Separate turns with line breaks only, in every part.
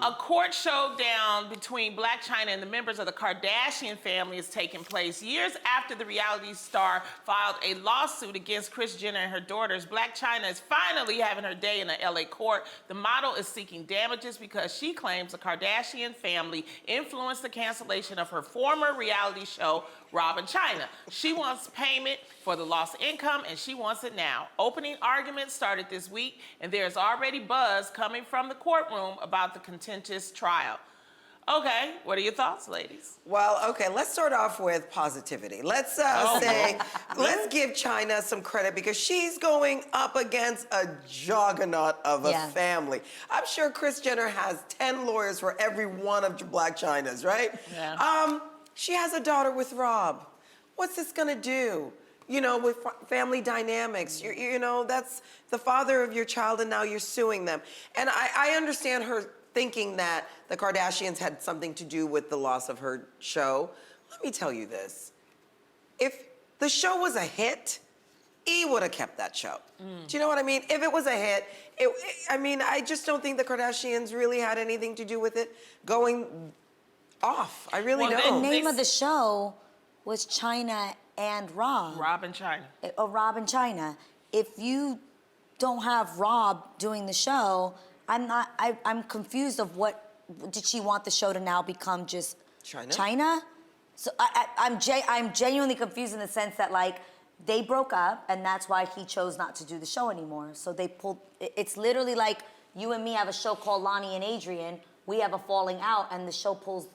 A court showdown between Blac Chyna and the members of the Kardashian family is taking place years after the reality star filed a lawsuit against Kris Jenner and her daughters. Blac Chyna is finally having her day in the LA court. The model is seeking damages because she claims the Kardashian family influenced the cancellation of her former reality show, Blac Chyna. She wants payment for the lost income, and she wants it now. Opening arguments started this week, and there's already buzz coming from the courtroom about the contentious trial. Okay, what are your thoughts, ladies?
Well, okay, let's start off with positivity. Let's let's give Chyna some credit because she's going up against a juggernaut of a family. I'm sure Kris Jenner has 10 lawyers for every one of Blac Chyna's, right?
Yeah.
She has a daughter with Rob. What's this gonna do? You know, with family dynamics, you know, that's the father of your child and now you're suing them. And I understand her thinking that the Kardashians had something to do with the loss of her show. Let me tell you this. If the show was a hit, E would have kept that show. Do you know what I mean? If it was a hit, I mean, I just don't think the Kardashians really had anything to do with it going off. I really don't.
The name of the show was Chyna and Rob.
Rob and Chyna.
Rob and Chyna. If you don't have Rob doing the show, I'm confused of what, did she want the show to now become just Chyna? So I'm genuinely confused in the sense that like, they broke up and that's why he chose not to do the show anymore. So they pulled, it's literally like you and me have a show called Lonnie and Adrian, we have a falling out and the show pulls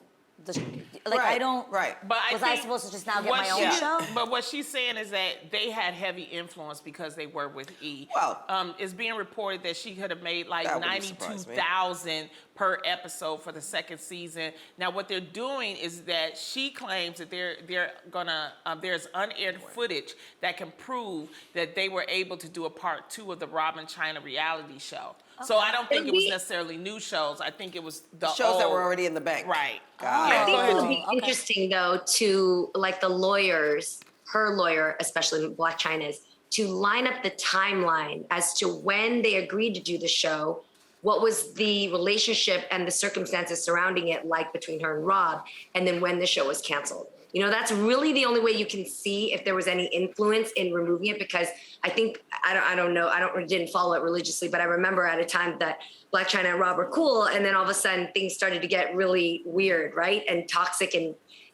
I don't.
Right.
But
was I supposed to just now get my own show?
But what she's saying is that they had heavy influence because they were with E.
Well,
it's being reported that she could have made like $92,000 per episode for the second season. Now, what they're doing is that she claims that they're gonna there's unaired footage that can prove that they were able to do a part 2 of the Blac Chyna reality show. Okay. So I don't think it was necessarily new shows. I think it was the
shows that were already in the bank.
Right.
I think it would be interesting, though, to, like, the lawyers, her lawyer, especially Blac Chyna's, to line up the timeline as to when they agreed to do the show, what was the relationship and the circumstances surrounding it like between her and Rob, and then when the show was canceled. You know, that's really the only way you can see if there was any influence in removing it, because I think, I don't know, didn't follow it religiously, but I remember at a time that Blac Chyna and Rob were cool, and then all of a sudden things started to get really weird, right? And toxic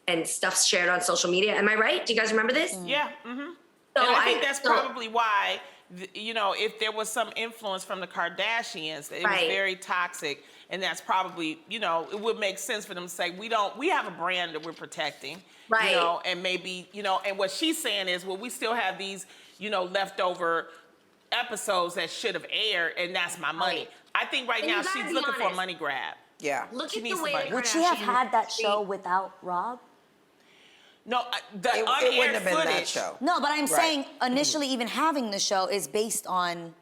and stuff shared on social media. Am I right? Do you guys remember this?
Yeah. So and I think that's probably why, you know, if there was some influence from the Kardashians, it was very toxic. And that's probably, you know, it would make sense for them to say, we have a brand that we're protecting.
Right.
You know, and maybe, you know, and what she's saying is, well, we still have these, you know, leftover episodes that should have aired, and that's my money.
Right.
I think right now she's looking for a money grab.
Yeah.
Look
She
at
needs
the way
the money.
Would she have had that show without Rob?
No, the
It
unaired
wouldn't have been
footage.
that show.
No, but I'm saying initially even having the show is based on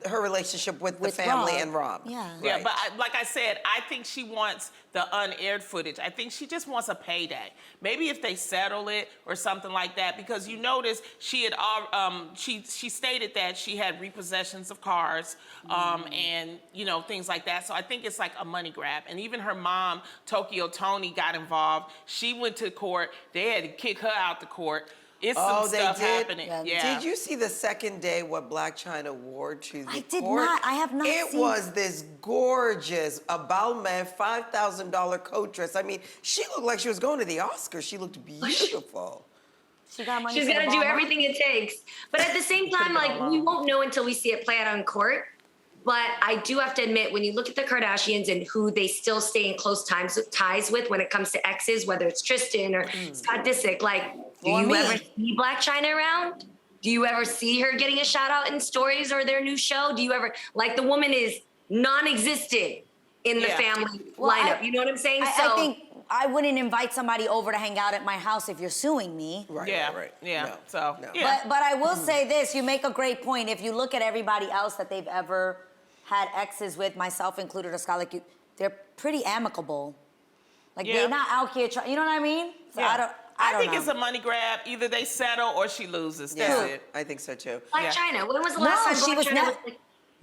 her relationship with the family
Rob.
and Rob.
Yeah.
Yeah, but like I said, I think she wants the unaired footage. I think she just wants a payday. Maybe if they settle it or something like that, because you notice she had she stated that she had repossessions of cars and you know things like that. So I think it's like a money grab. And even her mom, Tokyo Toni, got involved. She went to court. They had to kick her out the court. It's some stuff happening. Yeah.
Did you see the second day what Blac Chyna wore to the court?
I did not. I have not seen.
It was this gorgeous Balmain $5,000 coat dress. I mean, she looked like she was going to the Oscars. She looked beautiful.
She got money.
She's gonna do everything it takes. But at the same time, like, we won't know until we see it play out on court. But I do have to admit, when you look at the Kardashians and who they still stay in close ties with when it comes to exes, whether it's Tristan or Scott Disick, like, do you ever see Blac Chyna around? Do you ever see her getting a shout out in stories or their new show? Do you ever, like, the woman is non-existent in the family lineup. You know what I'm saying?
I think I wouldn't invite somebody over to hang out at my house if you're suing me.
Right.
Yeah.
Right.
Yeah.
No.
So.
No.
Yeah.
But I will say this: you make a great point. If you look at everybody else that they've ever had exes with, myself included, or Scott, like they're pretty amicable. Like they're not out here trying. You know what I mean? So I don't
think
know.
it's a money grab. Either they settle or she loses. That's it.
I think so too.
Blac Chyna. When was the last time
she
Blac
was
Chyna
not.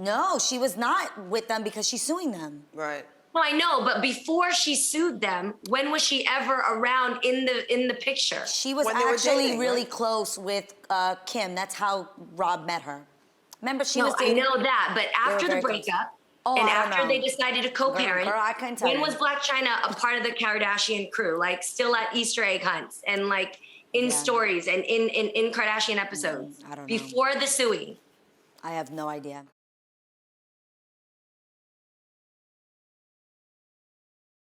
No, she was not with them because she's suing them.
Right.
Well, I know, but before she sued them, when was she ever around in the picture?
She was
When they were
actually
dating,
really
right?
close with Kim. That's how Rob met her. Remember, she was
I
dating.
know that, but after the
very close.
breakup,
Oh,
and
I don't
after
know.
they decided to co-parent,
Girl, I couldn't tell
when
you.
was Blac Chyna a part of the Kardashian crew? Like still at Easter egg hunts and like in stories and in Kardashian episodes
I don't know.
before the suing.
I have no idea.